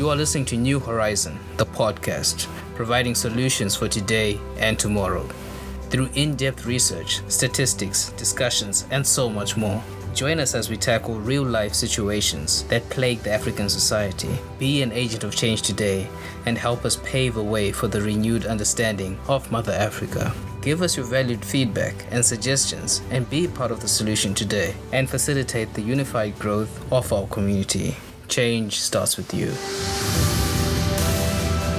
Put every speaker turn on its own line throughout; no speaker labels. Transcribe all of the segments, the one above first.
You are listening to New Horizon, the podcast, providing solutions for today and tomorrow. Through in-depth research, statistics, discussions, and so much more. Join us as we tackle real-life situations that plague the African society. Be an agent of change today and help us pave a way for the renewed understanding of Mother Africa. Give us your valued feedback and suggestions and be part of the solution today and facilitate the unified growth of our community. Change starts with you.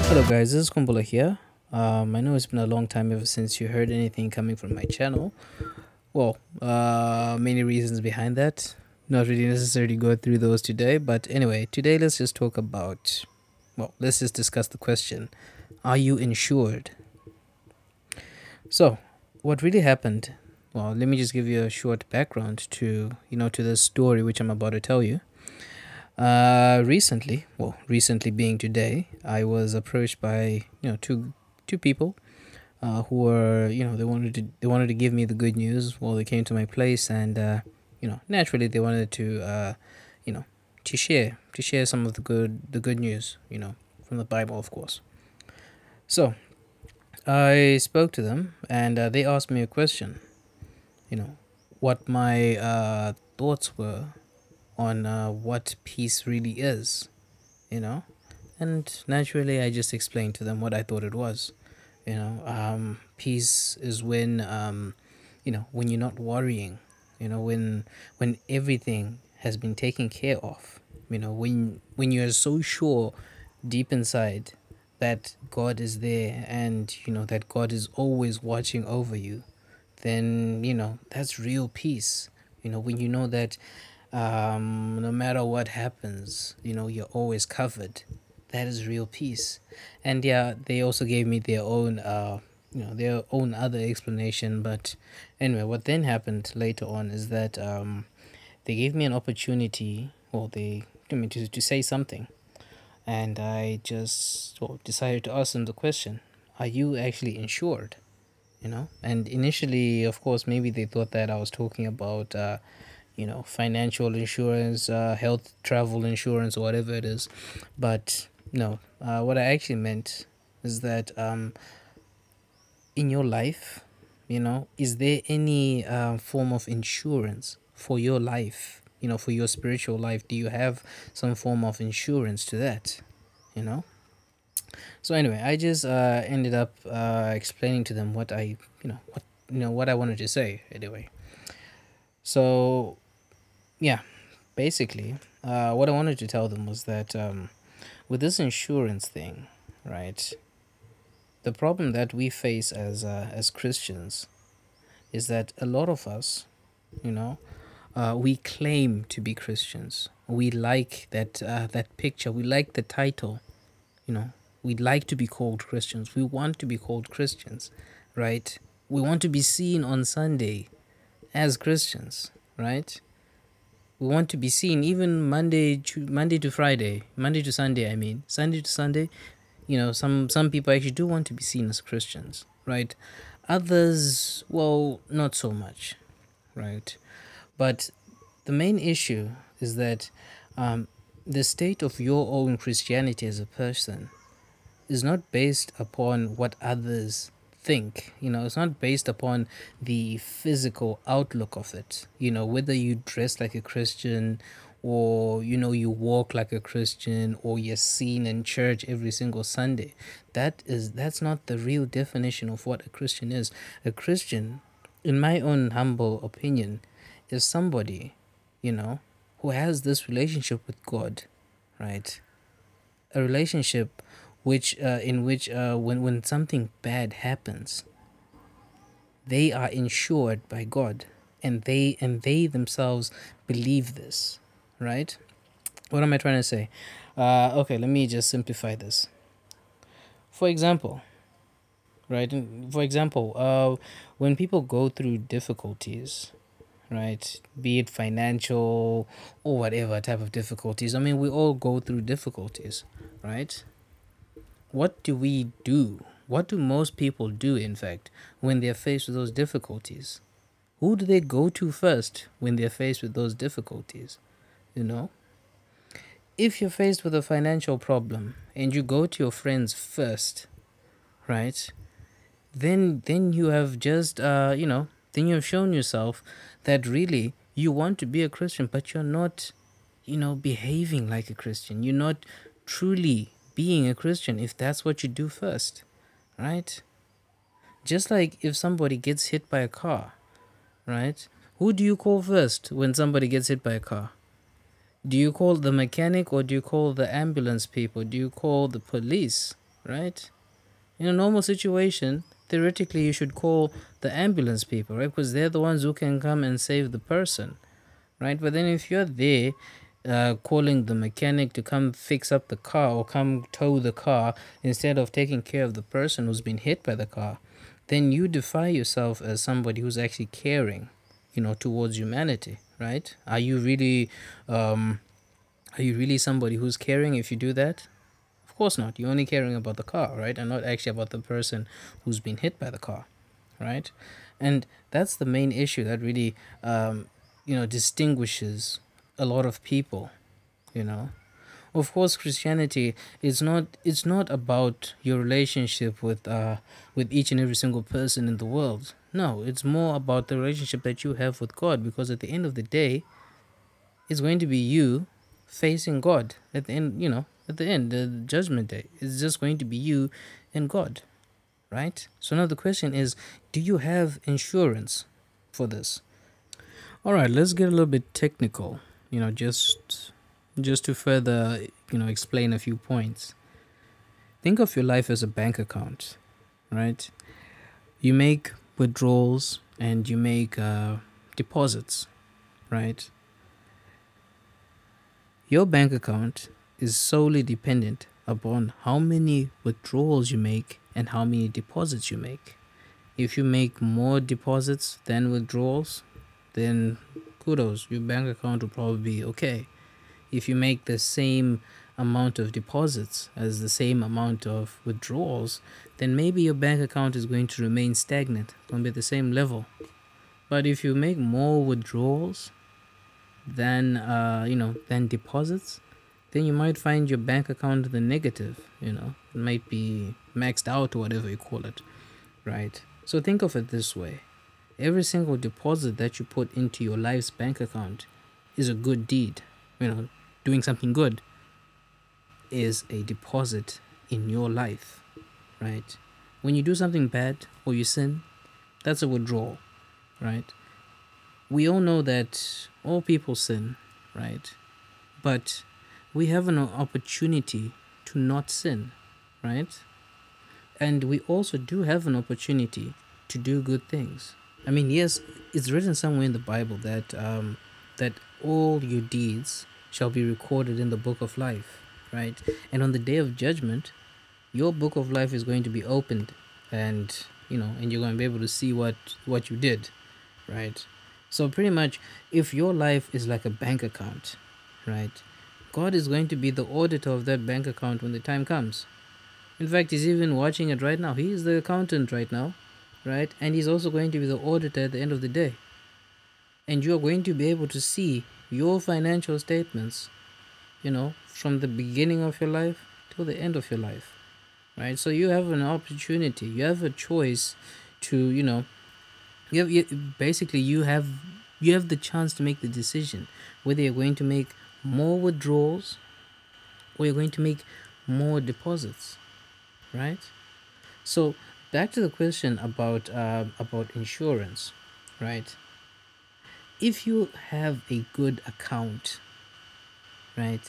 Hello guys, this is Kumbula here. I know it's been a long time ever since you heard anything coming from my channel. Well, many reasons behind that. Not really necessarily go through those today, but anyway, today let's just talk about, let's just discuss the question, are you insured? So, what really happened, let me just give you a short background to this story which I'm about to tell you. Recently being today, I was approached by two people who were they wanted to give me the good news. Well, they came to my place and naturally they wanted to to share some of the good news from the Bible, of course. So I spoke to them and they asked me a question, what my thoughts were on what peace really is, and naturally I just explained to them what I thought it was. Peace is when when you're not worrying, when everything has been taken care of, when you're so sure deep inside that God is there and that God is always watching over you, then that's real peace. When you know that no matter what happens, you're always covered. That is real peace. And yeah, they also gave me their own other explanation. But anyway, what then happened later on is that they gave me an opportunity, they told me to say something, and I just decided to ask them the question: are you actually insured? And initially, of course, maybe they thought that I was talking about financial insurance, health, travel insurance, or whatever it is. But no, what I actually meant is that in your life, is there any form of insurance for your life, for your spiritual life? Do you have some form of insurance to that, So anyway, I just ended up explaining to them what I wanted to say anyway. So yeah, basically, what I wanted to tell them was that with this insurance thing, right, the problem that we face as Christians is that a lot of us, we claim to be Christians. We like that picture. We like the title. We'd like to be called Christians. We want to be called Christians, right? We want to be seen on Sunday as Christians, right? We want to be seen even Monday to Friday, Monday to Sunday. I mean, Sunday to Sunday. Some people actually do want to be seen as Christians, right? Others, not so much, right? But the main issue is that the state of your own Christianity as a person is not based upon what others think. It's not based upon the physical outlook of it, whether you dress like a Christian or you walk like a Christian or you're seen in church every single Sunday. That's not the real definition of what a Christian is. A Christian, in my own humble opinion, is somebody who has this relationship with God, right? A relationship in which when something bad happens, they are insured by God, and they themselves believe this, right? What am I trying to say? Okay, let me just simplify this. For example, right? When people go through difficulties, right, be it financial or whatever type of difficulties, I mean, we all go through difficulties, right? What do we do? What do most people do, in fact, when they're faced with those difficulties? Who do they go to first when they're faced with those difficulties? If you're faced with a financial problem and you go to your friends first, right? Then you have just then you have shown yourself that really you want to be a Christian, but you're not, behaving like a Christian. You're not truly being a Christian if that's what you do first, right? Just like if somebody gets hit by a car, right? Who do you call first when somebody gets hit by a car? Do you call the mechanic, or do you call the ambulance people? Do you call the police, right? In a normal situation, theoretically, you should call the ambulance people, right? Because they're the ones who can come and save the person, right? But then if you're there calling the mechanic to come fix up the car or come tow the car instead of taking care of the person who's been hit by the car, then you define yourself as somebody who's actually caring, towards humanity, right? Are you really somebody who's caring if you do that? Of course not. You're only caring about the car, right? And not actually about the person who's been hit by the car, right? And that's the main issue that really, distinguishes a lot of people, you know. Of course, Christianity is not. It's not about your relationship with each and every single person in the world. No, it's more about the relationship that you have with God. Because at the end of the day, it's going to be you facing God at the end. At the end, the judgment day. It's just going to be you and God, right? So now the question is, do you have insurance for this? All right, let's get a little bit technical. Just to further, explain a few points. Think of your life as a bank account, right? You make withdrawals and you make deposits, right? Your bank account is solely dependent upon how many withdrawals you make and how many deposits you make. If you make more deposits than withdrawals, then kudos, your bank account will probably be okay. If you make the same amount of deposits as the same amount of withdrawals, then maybe your bank account is going to remain stagnant, going to be at the same level. But if you make more withdrawals than deposits, then you might find your bank account in the negative. It might be maxed out or whatever you call it, right? So think of it this way: every single deposit that you put into your life's bank account is a good deed. Doing something good is a deposit in your life, right? When you do something bad or you sin, that's a withdrawal, right? We all know that all people sin, right? But we have an opportunity to not sin, right? And we also do have an opportunity to do good things. I mean, yes, it's written somewhere in the Bible that that all your deeds shall be recorded in the book of life, right? And on the day of judgment, your book of life is going to be opened, and and you're going to be able to see what you did, right? So pretty much, if your life is like a bank account, right, God is going to be the auditor of that bank account when the time comes. In fact, he's even watching it right now. He is the accountant right now, right? And he's also going to be the auditor at the end of the day. And you're going to be able to see your financial statements, from the beginning of your life till the end of your life, right? So you have an opportunity, you have a choice to, basically you have the chance to make the decision whether you're going to make more withdrawals or you're going to make more deposits, right? So back to the question about insurance, right? If you have a good account, right,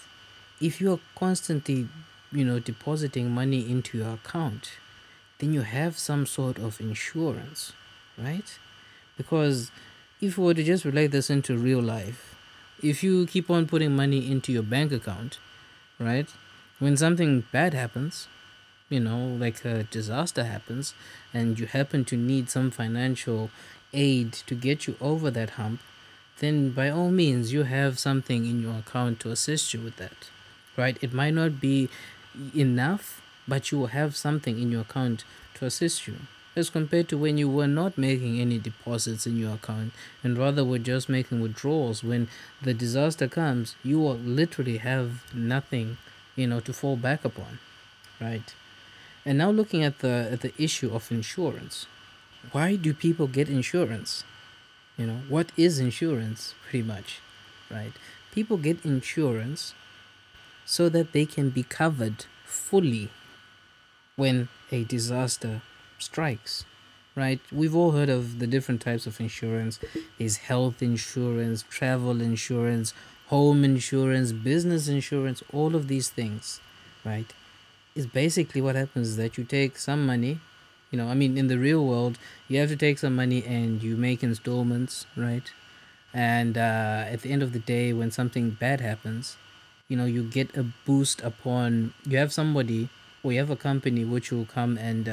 if you're constantly depositing money into your account, then you have some sort of insurance, right? Because if we were to just relate this into real life, if you keep on putting money into your bank account, right, when something bad happens, like a disaster happens, and you happen to need some financial aid to get you over that hump, then by all means you have something in your account to assist you with that, right? It might not be enough, but you will have something in your account to assist you. as compared to when you were not making any deposits in your account and rather were just making withdrawals. When the disaster comes, you will literally have nothing, to fall back upon, right? And now looking at the issue of insurance. Why do people get insurance? What is insurance pretty much, right? People get insurance so that they can be covered fully when a disaster strikes, right? We've all heard of the different types of insurance. There's health insurance, travel insurance, home insurance, business insurance, all of these things, right? Is basically what happens is that you take some money, in the real world, you have to take some money and you make installments, right? And at the end of the day, when something bad happens, you get a boost upon, you have somebody or you have a company which will come and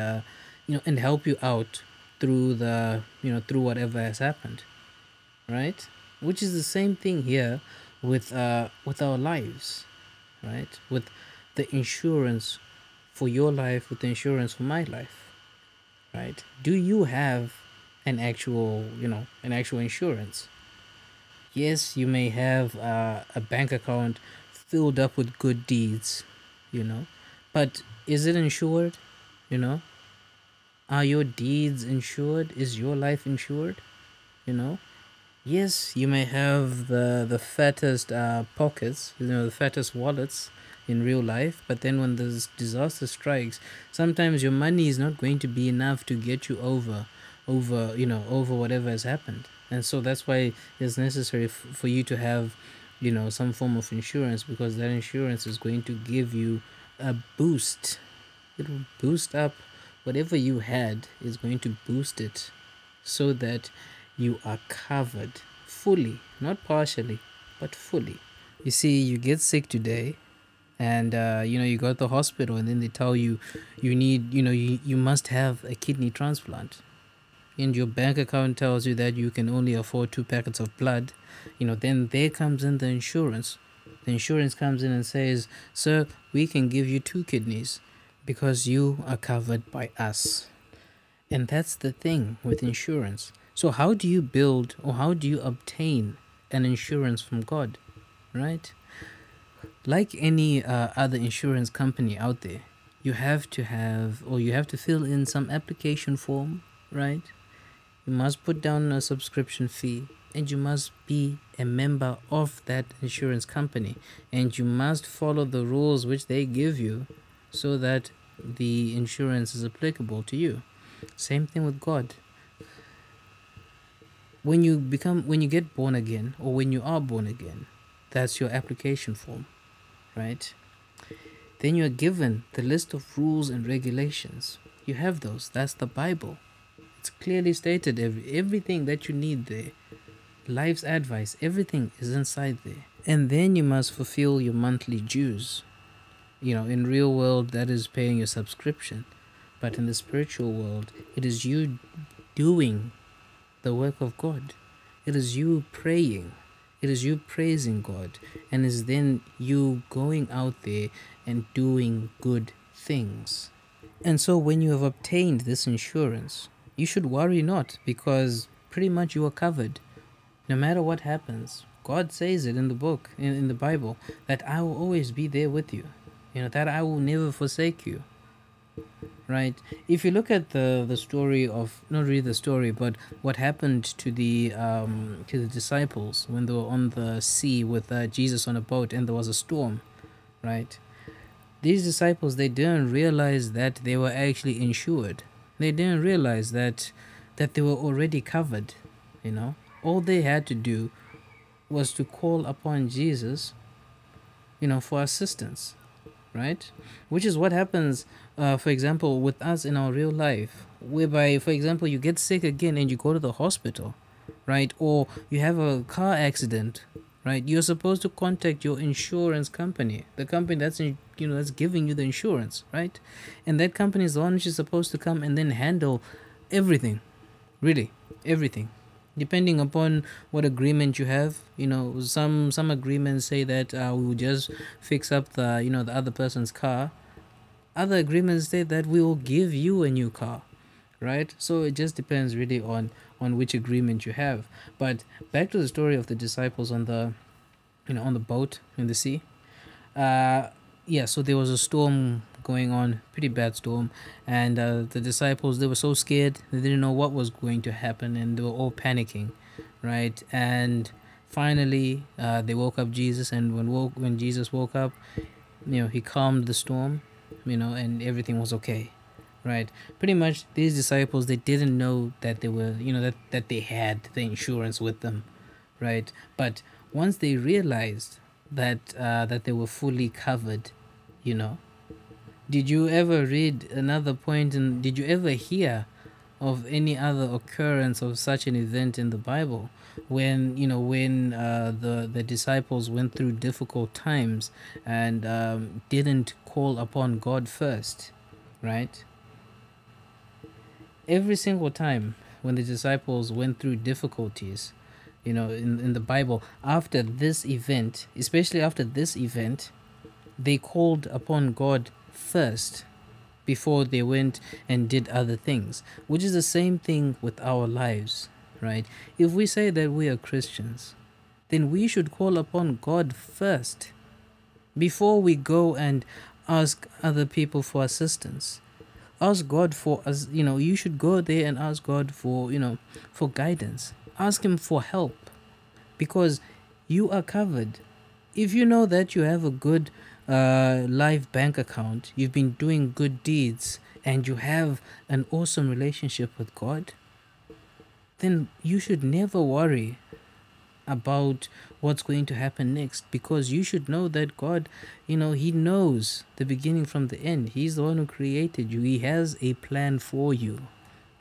and help you out through through whatever has happened, right? Which is the same thing here with our lives, right? With the insurance for your life, with the insurance for my life, right? Do you have an actual insurance? Yes, you may have a bank account filled up with good deeds, but is it insured? You know, are your deeds insured? Is your life insured? You know, yes, you may have the fattest pockets, the fattest wallets in real life, but then when this disaster strikes, sometimes your money is not going to be enough to get you over whatever has happened. And so that's why it's necessary for you to have some form of insurance, because that insurance is going to give you a boost. It will boost up whatever you had, is going to boost it so that you are covered fully, not partially, but fully. You see, you get sick today, and you go to the hospital, and then they tell you you must have a kidney transplant, and your bank account tells you that you can only afford 2 packets of blood. Then there comes in the insurance. The insurance comes in and says, sir, we can give you 2 kidneys because you are covered by us. And that's the thing with insurance. So how do you build, or how do you obtain an insurance from God, right? Like any other insurance company out there, you have to fill in some application form, right? You must put down a subscription fee, and you must be a member of that insurance company, and you must follow the rules which they give you so that the insurance is applicable to you. Same thing with God. When you get born again, or when you are born again, that's your application form, right? Then you're given the list of rules and regulations. You have those. That's the Bible. It's clearly stated, everything that you need there. Life's advice, everything is inside there. And then you must fulfill your monthly dues. In real world, that is paying your subscription. But in the spiritual world, it is you doing the work of God. It is you praying. It is you praising God. And it's then you going out there and doing good things. And so when you have obtained this insurance, you should worry not, because pretty much you are covered. No matter what happens, God says it in the book, in the Bible, that I will always be there with you. That I will never forsake you. Right? If you look at the story of, not really the story, but what happened to the disciples when they were on the sea with Jesus on a boat and there was a storm, right? These disciples, they didn't realize that they were actually insured. They didn't realize that they were already covered. All they had to do was to call upon Jesus, for assistance, right? Which is what happens, for example, with us in our real life, whereby, for example, you get sick again and you go to the hospital, right? Or you have a car accident, right? You're supposed to contact your insurance company, the company that's that's giving you the insurance, right? And that company is the one which is supposed to come and then handle everything, really everything, depending upon what agreement you have. Some agreements say that we will just fix up the other person's car. Other agreements say that we will give you a new car. right? So it just depends really on which agreement you have. But back to the story of the disciples on the, on the boat in the sea. uh yeah, so there was a storm going on, pretty bad storm, and the disciples, they were so scared, they didn't know what was going to happen, and they were all panicking, right? And finally, they woke up Jesus, and when Jesus woke up, he calmed the storm, and everything was okay, right? Pretty much, these disciples, they didn't know that they were, that they had the insurance with them, right? But once they realized that they were fully covered, you know, did you ever read another point, and did you ever hear of any other occurrence of such an event in the Bible, when the disciples went through difficult times and didn't call upon God first, right? Every single time when the disciples went through difficulties, in the Bible, after this event, especially after this event, they called upon God first before they went and did other things, which is the same thing with our lives, right? If we say that we are Christians, then we should call upon God first before we go and ask other people for assistance. Ask God for us, you should go there and ask God for, for guidance. Ask Him for help, because you are covered. If you know that you have a good live bank account, you've been doing good deeds, and you have an awesome relationship with God, then you should never worry about what's going to happen next, because you should know that God, He knows the beginning from the end. He's the one who created you. He has a plan for you,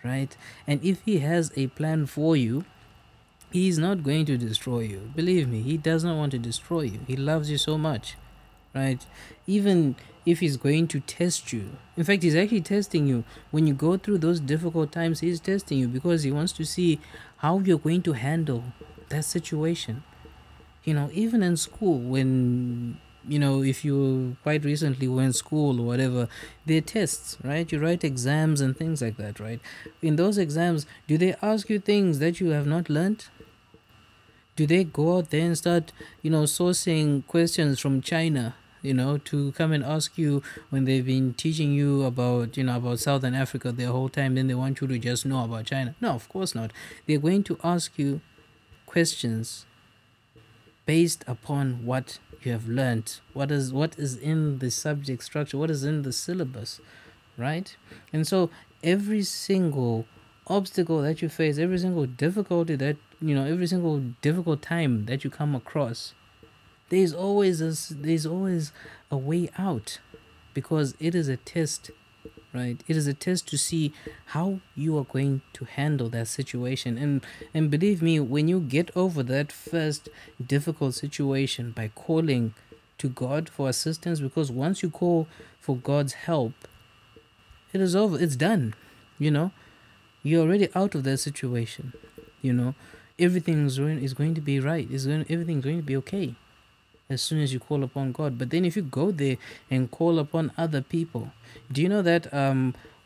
right? And if He has a plan for you, He's not going to destroy you. Believe me, He does not want to destroy you. He loves you so much, right? Even if He's going to test you, in fact, He's actually testing you when you go through those difficult times. He's testing you because He wants to see how you're going to handle that situation. Even in school, when if you quite recently were in school or whatever, there are tests, right? You write exams and things like that, right? In those exams, do they ask you things that you have not learned? Do they go out there and start, sourcing questions from China, to come and ask you, when they've been teaching you about, about Southern Africa the whole time, then they want you to just know about China? No, of course not. They're going to ask you questions based upon what you have learned, what is in the subject structure, what is in the syllabus, right? And so every single obstacle that you face, every single difficulty that every single difficult time that you come across, there's always a way out, because it is a test, right? It is a test to see how you are going to handle that situation. And believe me, when you get over that first difficult situation by calling to God for assistance, because once you call for God's help, it is over, it's done. You're already out of that situation. Everything is going to be right. Everything's going to be okay as soon as you call upon God. But then if you go there and call upon other people, do you know that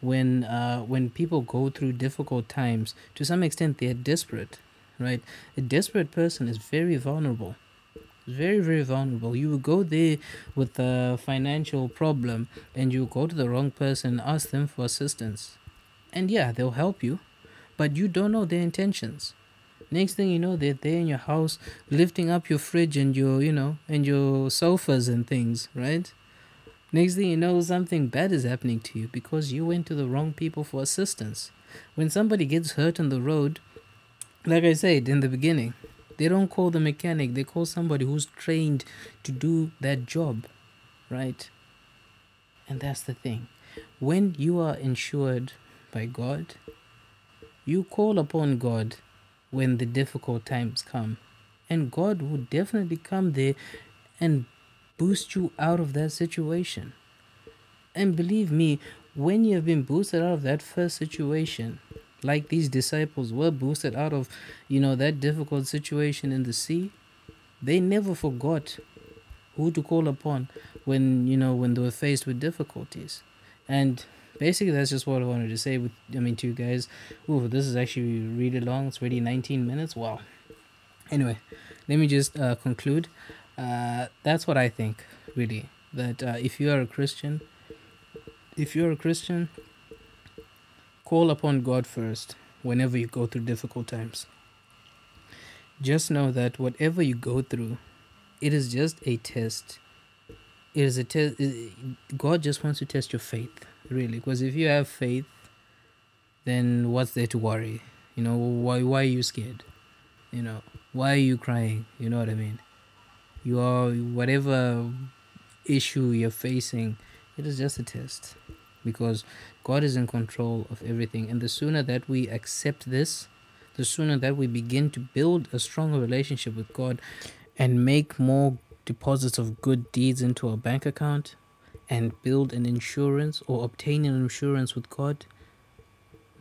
when people go through difficult times, to some extent they're desperate, right? A desperate person is very vulnerable. Very, very vulnerable. You will go there with a financial problem, and you go to the wrong person, ask them for assistance, and yeah, they'll help you, but you don't know their intentions. Next thing you know, they're there in your house, lifting up your fridge and your sofas and things, right? Next thing you know, something bad is happening to you because you went to the wrong people for assistance. When somebody gets hurt on the road, like I said in the beginning, they don't call the mechanic, they call somebody who's trained to do that job, right? And that's the thing. When you are insured by God, you call upon God when the difficult times come, and God will definitely come there and boost you out of that situation. And believe me, when you have been boosted out of that first situation, like these disciples were boosted out of that difficult situation in the sea, they never forgot who to call upon when when they were faced with difficulties. And basically that's just what I wanted to say to you guys. Ooh, this is actually really long. It's already 19 minutes. Wow. Anyway, let me just conclude. That's what I think, really. That if you are a Christian, call upon God first whenever you go through difficult times. Just know that whatever you go through, it is just a test. It is a test. God just wants to test your faith, really. Because if you have faith, then what's there to worry? Why are you scared? Why are you crying? You know what I mean? You are, whatever issue you're facing, it is just a test, because God is in control of everything. And the sooner that we accept this, the sooner that we begin to build a stronger relationship with God and make more deposits of good deeds into our bank account and build an insurance or obtain an insurance with God,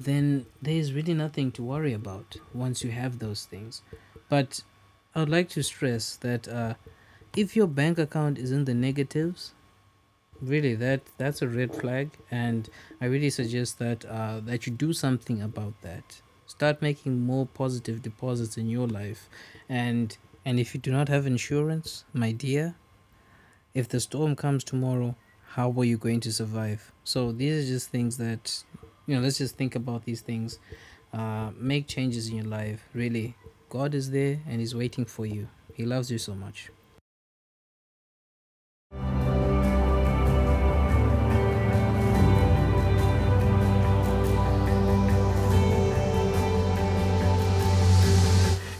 then there's really nothing to worry about once you have those things. But I would like to stress that if your bank account is in the negatives, really that's a red flag, and I really suggest that you do something about that. Start making more positive deposits in your life, and if you do not have insurance, my dear, if the storm comes tomorrow, how are you going to survive? So these are just things that, let's just think about these things. Make changes in your life. Really, God is there and He's waiting for you. He loves you so much.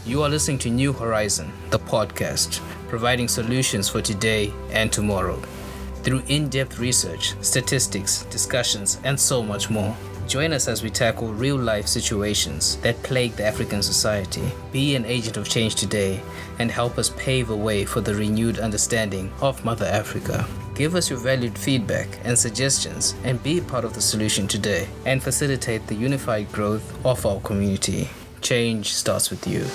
You are listening to New Horizon, the podcast, providing solutions for today and tomorrow through in-depth research, statistics, discussions, and so much more. Join us as we tackle real-life situations that plague the African society. Be an agent of change today and help us pave a way for the renewed understanding of Mother Africa. Give us your valued feedback and suggestions and be part of the solution today and facilitate the unified growth of our community. Change starts with you.